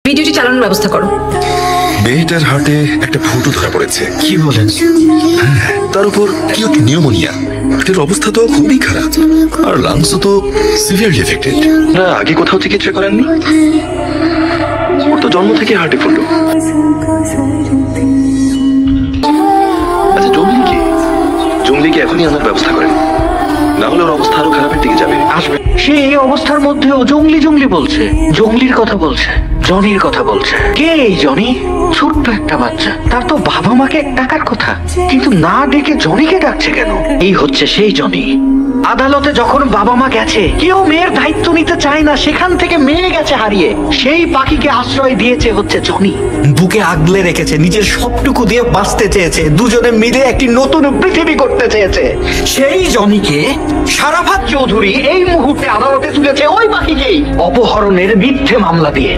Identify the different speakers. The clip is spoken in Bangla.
Speaker 1: ভিডিওটি চালানোর ব্যবস্থা করো।
Speaker 2: মেয়েটার হার্টে একটা ফুটো ধরা পড়েছে।
Speaker 3: কি বলেন?
Speaker 2: তার উপর কিউট নিউমোনিয়া। হার্টের অবস্থা তো খুবই খারাপ, আর লাংসও তো সিভিয়ারলি এফেক্টেড। না, আগে কোথাও চিকিৎসা করেননি? ওর তো জন্ম থেকে হার্টে ফুটো। আচ্ছা, জঙ্গলিকে এখনই আনার ব্যবস্থা করেন, না হলে ওর অবস্থা আরো খারাপের দিকে যাবে।
Speaker 3: আসবে। সে এই অবস্থার মধ্যেও জঙ্গলি জঙ্গলি বলছে, জঙ্গলির কথা বলছে, জনির কথা বলছে। কে এই জনি? ছোট্ট একটা বাচ্চা, তার তো বাবা মাকে ডাকার কথা, কিন্তু না ডেকে জনিকে ডাকছে কেন? এই হচ্ছে সেই জনি। আদালতে যখন বাবা মা গেছে, কেউ মেয়ের দায়িত্ব নিতে চায় না, সেখান থেকে মেয়ে গেছে হারিয়ে, সেই পাখিকে আশ্রয় দিয়েছে হচ্ছে জনি। বুকে আগলে রেখেছে, নিজের সবটুকু দিয়ে বাঁচতে চেয়েছে, দুজনে মিলে একটি নতুন পৃথিবী করতে চেয়েছে। সেই জনিকে সারাফাত চৌধুরী এই মুহূর্তে আদালতে তুলেছে ওই পাখিকেই অপহরণের মিথ্যে মামলা দিয়ে।